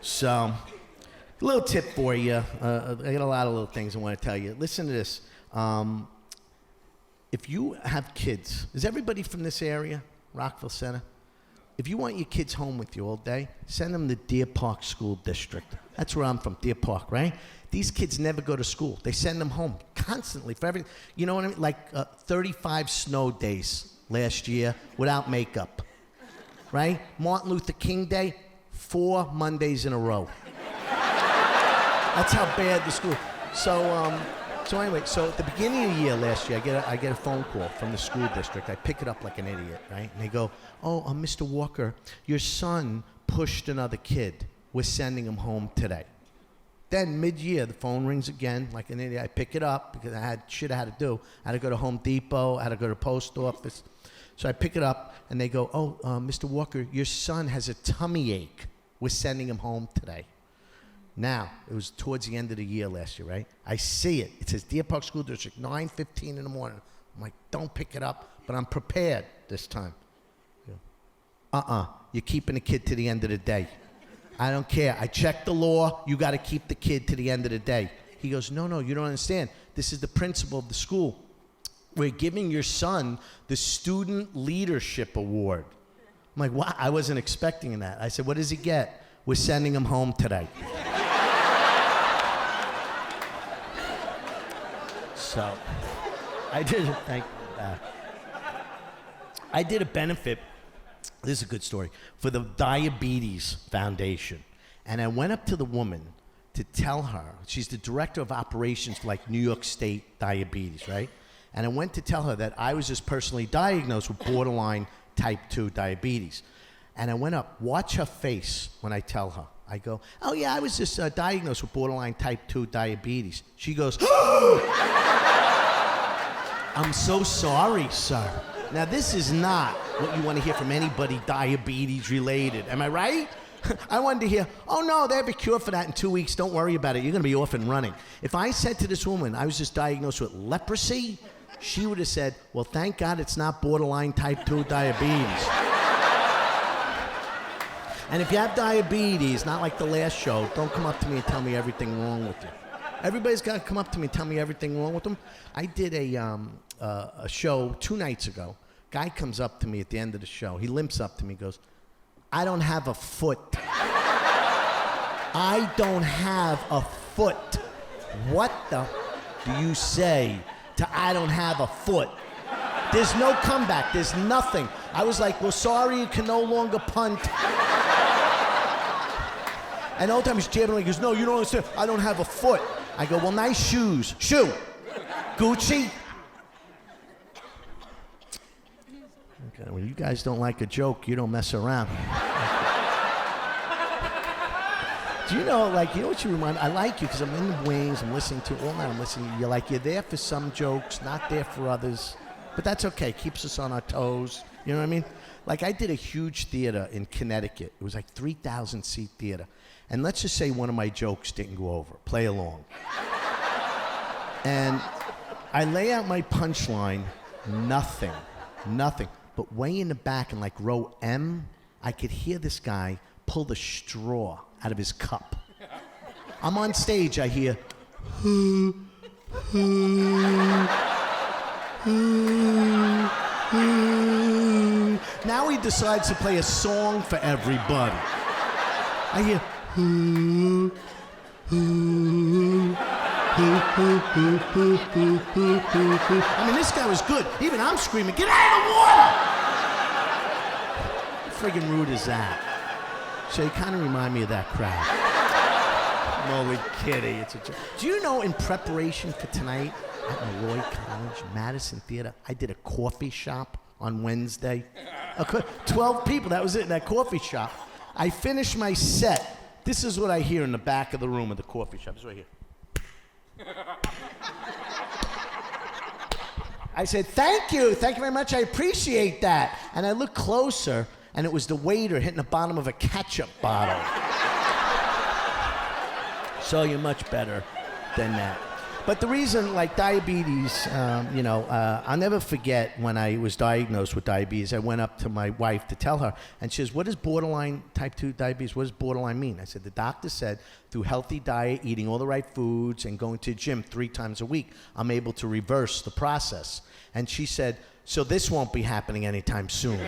So, a little tip for you. I got a lot of little things I want to tell you. Listen to this. If you have kids, is everybody from this area, Rockville Center? If you want your kids home with you all day, send them to Deer Park School District. That's where I'm from, Deer Park, right? These kids never go to school. They send them home constantly for everything. You know what I mean? Like 35 snow days last year without makeup, right? Martin Luther King Day, 4 Mondays in a row. That's how bad the school. So anyway, so at the beginning of the year last year, I get a phone call from the school district. I pick it up like an idiot, right? And they go, "Oh, Mr. Walker, your son pushed another kid. We're sending him home today." Then mid-year, the phone rings again like an idiot. I pick it up because I had shit I had to do. I had to go to Home Depot. I had to go to the post office. So I pick it up and they go, "Oh, Mr. Walker, your son has a tummy ache. We're sending him home today." Now, it was towards the end of the year last year, right? I see it. It says Deer Park School District, 9:15 in the morning. I'm like, don't pick it up, but I'm prepared this time. You're keeping the kid to the end of the day. I don't care. I checked the law. You got to keep the kid to the end of the day. He goes, no, you don't understand. This is the principal of the school. We're giving your son the Student Leadership Award. I'm like, wow, I wasn't expecting that. I said, what does he get? We're sending him home today. So, I did a benefit, this is a good story, for the Diabetes Foundation. And I went up to the woman to tell her, she's the director of operations for like New York State Diabetes, right? And I went to tell her that I was just personally diagnosed with borderline type 2 diabetes. And I went up, watch her face when I tell her. I go, "Oh yeah, I was just diagnosed with borderline type 2 diabetes." She goes, "I'm so sorry, sir." Now this is not what you want to hear from anybody diabetes related. Am I right? I wanted to hear, "Oh no, they have a cure for that in 2 weeks. Don't worry about it. You're going to be off and running." If I said to this woman, I was just diagnosed with leprosy, she would have said, "Well, thank God it's not borderline type 2 diabetes." And if you have diabetes, not like the last show, don't come up to me and tell me everything wrong with you. Everybody's got to come up to me and tell me everything wrong with them. I did a show 2 nights ago. Guy comes up to me at the end of the show. He limps up to me and goes, "I don't have a foot." I don't have a foot. What the do you say to "I don't have a foot"? There's no comeback. There's nothing. I was like, "Well, sorry, you can no longer punt." And all the time he's jabbing me. He goes, "No, you don't understand. I don't have a foot." I go, "Well, nice shoes." Shoe. Gucci. Okay, when you guys don't like a joke, you don't mess around. Do you know, like, you know what you remind me? I like you because I'm in the wings. I'm listening to all night. I'm listening. You're like, you're there for some jokes, not there for others. But that's okay. Keeps us on our toes. You know what I mean? Like, I did a huge theater in Connecticut. It was like 3,000-seat theater. And let's just say one of my jokes didn't go over. Play along. And I lay out my punchline, nothing. But way in the back in like row M, I could hear this guy pull the straw out of his cup. I'm on stage, I hear, Now he decides to play a song for everybody. I hear, I mean, this guy was good. Even I'm screaming, "Get out of the water!" How friggin' rude is that? So you kind of remind me of that crowd. I'm only kidding. It's a joke. Do you know, in preparation for tonight at Malloy College, Madison Theater, I did a coffee shop on Wednesday. 12 people, that was it, in that coffee shop. I finished my set. This is what I hear in the back of the room of the coffee shop. This is right here. I said, thank you very much, I appreciate that. And I looked closer, and it was the waiter hitting the bottom of a ketchup bottle. So you're much better than that. But the reason, like diabetes, I'll never forget when I was diagnosed with diabetes. I went up to my wife to tell her, and she says, "What is borderline type 2 diabetes? What does borderline mean?" I said, "The doctor said through healthy diet, eating all the right foods, and going to the gym 3 times a week, I'm able to reverse the process." And she said, "So this won't be happening anytime soon."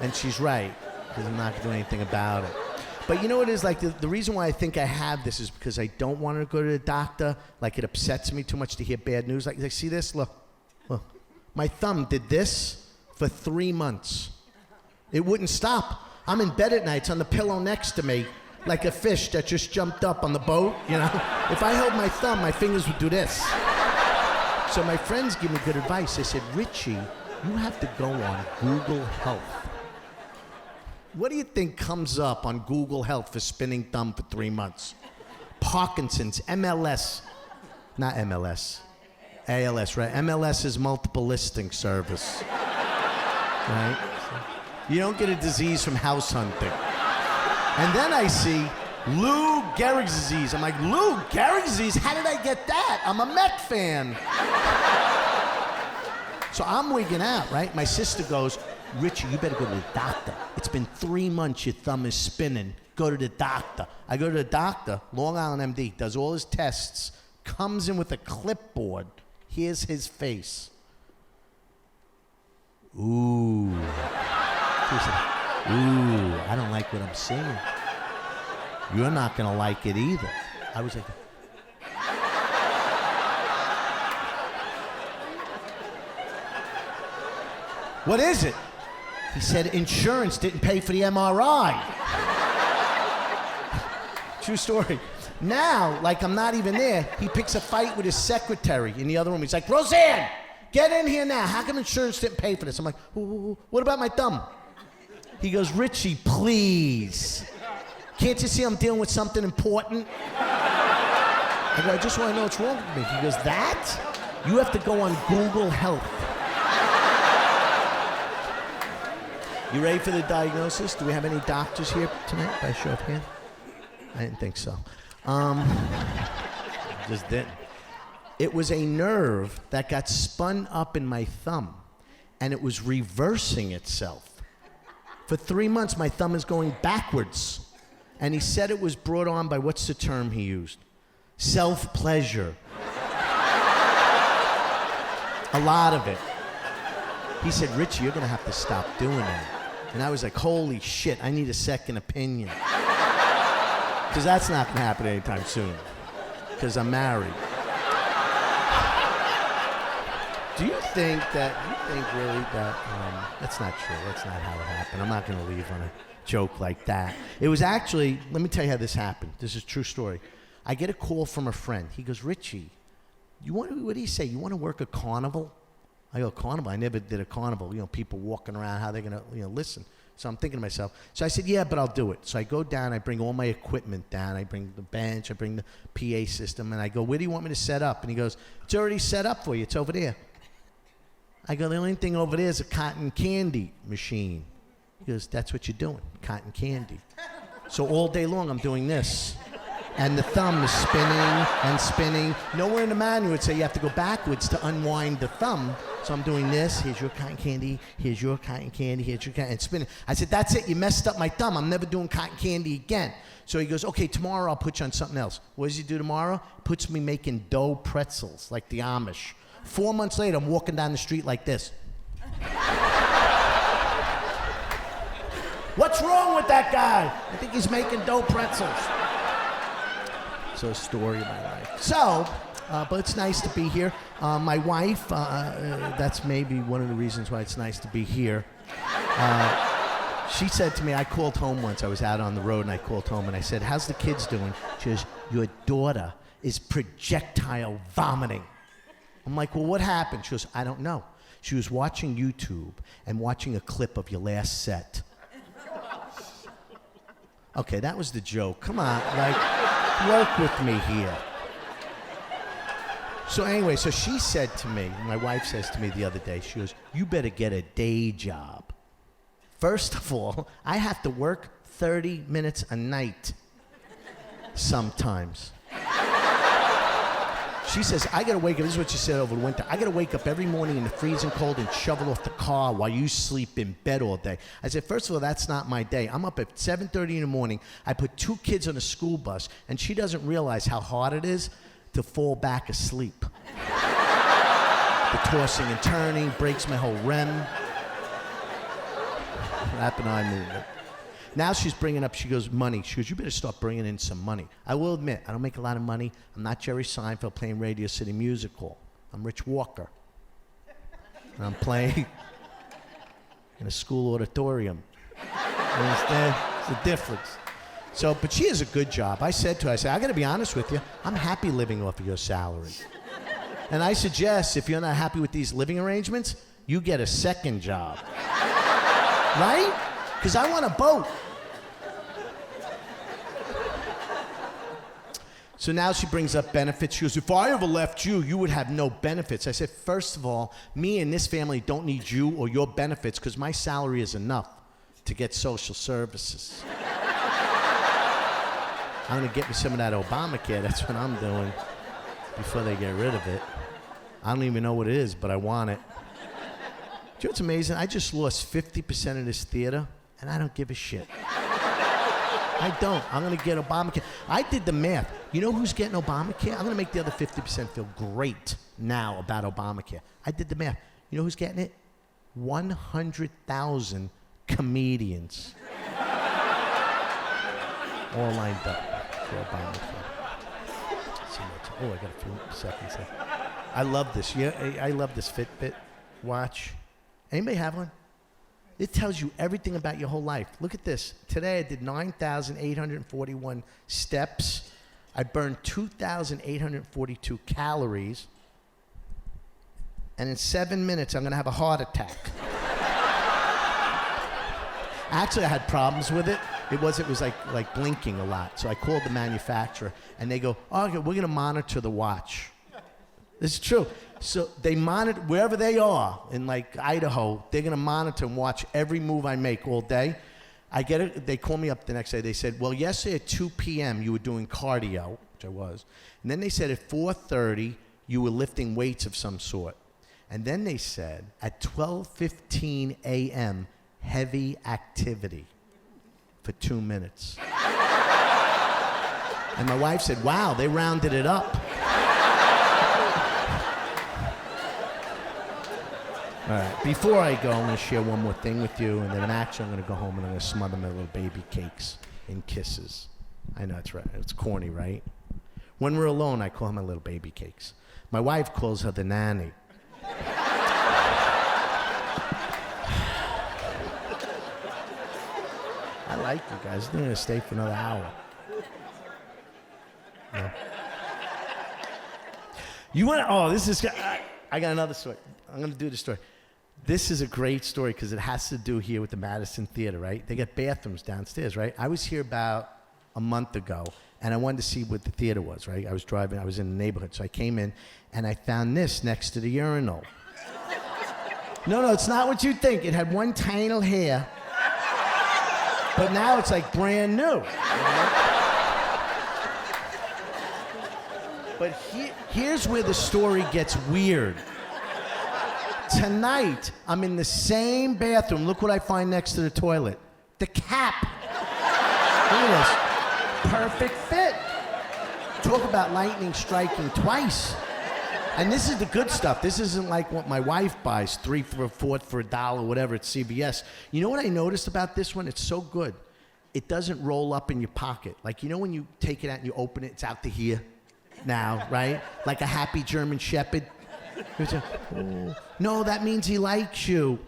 And she's right, because I'm not going to do anything about it. But you know what it is, like the reason why I think I have this is because I don't want to go to the doctor. Like it upsets me too much to hear bad news. Like see this? Look. My thumb did this for 3 months. It wouldn't stop. I'm in bed at night. It's on the pillow next to me, like a fish that just jumped up on the boat, you know? If I held my thumb, my fingers would do this. So my friends give me good advice. They said, "Richie, you have to go on Google Health." What do you think comes up on Google Health for spinning thumb for 3 months? Parkinson's, MLS, not MLS, ALS, right? MLS is multiple listing service, right? You don't get a disease from house hunting. And then I see Lou Gehrig's disease. I'm like, Lou Gehrig's disease? How did I get that? I'm a Met fan. So I'm wigging out, right? My sister goes, "Richie, you better go to the doctor. It's been 3 months your thumb is spinning. Go to the doctor." I go to the doctor, Long Island MD, does all his tests, comes in with a clipboard. Here's his face. Ooh. He said, "Ooh, I don't like what I'm seeing. You're not going to like it either." I was like, "What is it?" He said, "Insurance didn't pay for the MRI." True story. Now, like I'm not even there, he picks a fight with his secretary in the other room. He's like, "Roseanne, get in here now. How come insurance didn't pay for this?" I'm like, "What about my thumb?" He goes, "Richie, please. Can't you see I'm dealing with something important?" I go, "I just want to know what's wrong with me." He goes, "That? You have to go on Google Health." You ready for the diagnosis? Do we have any doctors here tonight by show of hand? I didn't think so. Just didn't. It was a nerve that got spun up in my thumb, and it was reversing itself. For 3 months, my thumb is going backwards. And he said it was brought on by, what's the term he used? Self-pleasure. A lot of it. He said, "Richie, you're going to have to stop doing that." And I was like, holy shit, I need a second opinion. Because that's not going to happen anytime soon. Because I'm married. Do you think really that, that's not true. That's not how it happened. I'm not going to leave on a joke like that. It was actually, let me tell you how this happened. This is a true story. I get a call from a friend. He goes, "Richie, what do you say? You want to work a carnival?" I go, "Carnival? I never did a carnival. You know, people walking around, how they're going to, listen." So I'm thinking to myself. So I said, "Yeah, but I'll do it." So I go down, I bring all my equipment down. I bring the bench, I bring the PA system, and I go, "Where do you want me to set up?" And he goes, "It's already set up for you. It's over there." I go, "The only thing over there is a cotton candy machine." He goes, "That's what you're doing, cotton candy." So all day long, I'm doing this. And the thumb is spinning and spinning. Nowhere in the manual would say you have to go backwards to unwind the thumb. So I'm doing this. Here's your cotton candy. Here's your cotton candy. Here's your cotton, and spinning. I said, "That's it. You messed up my thumb. I'm never doing cotton candy again." So he goes, "Okay, tomorrow I'll put you on something else." What does he do tomorrow? Puts me making dough pretzels like the Amish. 4 months later, I'm walking down the street like this. What's wrong with that guy? I think he's making dough pretzels. So, story of my life. So, but it's nice to be here. My wife, that's maybe one of the reasons why it's nice to be here. She said to me, I called home once. I was out on the road and I called home and I said, "How's the kids doing?" She goes, "Your daughter is projectile vomiting." I'm like, "Well, what happened?" She goes, "I don't know. She was watching YouTube and watching a clip of your last set." Okay, that was the joke. Come on, like, work with me here. So anyway, so she said to me, my wife says to me the other day, she goes, "You better get a day job. First of all, I have to work 30 minutes a night sometimes." She says, I gotta wake up, this is what she said over the winter, I gotta wake up every morning in the freezing cold and shovel off the car while you sleep in bed all day. I said, first of all, that's not my day. I'm up at 7:30 in the morning, I put 2 kids on a school bus, and she doesn't realize how hard it is to fall back asleep. The tossing and turning breaks my whole REM. Rapid eye movement. Now she's bringing up, she goes, money. She goes, you better start bringing in some money. I will admit, I don't make a lot of money. I'm not Jerry Seinfeld playing Radio City Music Hall. I'm Rich Walker. And I'm playing in a school auditorium. You understand? It's a difference. So, but she has a good job. I said to her, I got to be honest with you, I'm happy living off of your salary. And I suggest, if you're not happy with these living arrangements, you get a second job. Right? Because I want a boat. So now she brings up benefits. She goes, if I ever left you, you would have no benefits. I said, first of all, me and this family don't need you or your benefits because my salary is enough to get social services. I'm going to get me some of that Obamacare. That's what I'm doing before they get rid of it. I don't even know what it is, but I want it. Do you know what's amazing? I just lost 50% of this theater, and I don't give a shit. I don't. I'm going to get Obamacare. I did the math. You know who's getting Obamacare? I'm going to make the other 50% feel great now about Obamacare. I did the math. You know who's getting it? 100,000 comedians. All lined up for Obamacare. Oh, I got a few seconds left. I love this. Yeah, I love this Fitbit watch. Anybody have one? It tells you everything about your whole life. Look at this. Today I did 9,841 steps. I burned 2,842 calories. And in 7 minutes, I'm going to have a heart attack. Actually, I had problems with it. It was like blinking a lot. So I called the manufacturer, and they go, oh, okay, we're going to monitor the watch. This is true. So they monitor, wherever they are, in like Idaho, they're going to monitor and watch every move I make all day. I get it. They call me up the next day. They said, well, yesterday at 2 p.m. you were doing cardio, which I was. And then they said at 4:30 you were lifting weights of some sort. And then they said at 12:15 a.m. heavy activity for 2 minutes. And my wife said, wow, they rounded it up. All right, before I go, I'm going to share one more thing with you, and then actually I'm going to go home and I'm going to smother my little baby cakes in kisses. I know, it's right. It's corny, right? When we're alone, I call her my little baby cakes. My wife calls her the nanny. I like you guys. They're going to stay for another hour. No. You want to, oh, this is, I got another story. I'm going to do the story. This is a great story because it has to do here with the Madison Theater, right? They got bathrooms downstairs, right? I was here about a month ago, and I wanted to see what the theater was, right? I was driving, I was in the neighborhood, so I came in, and I found this next to the urinal. No, it's not what you think. It had one tiny little hair, but now it's like brand new. But here's where the story gets weird. Tonight, I'm in the same bathroom. Look what I find next to the toilet. The cap. Look at this. Perfect fit. Talk about lightning striking twice. And this is the good stuff. This isn't like what my wife buys, 3 for a $4 for $1, whatever, at CVS. You know what I noticed about this one? It's so good. It doesn't roll up in your pocket. Like, you know when you take it out and you open it, it's out to here now, right? Like a happy German Shepherd. Oh, no, that means he likes you.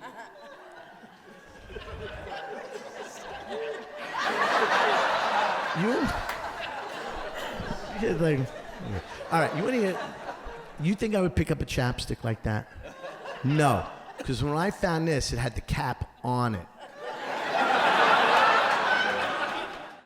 Like, all right, you think I would pick up a chapstick like that? No, because when I found this, it had the cap on it.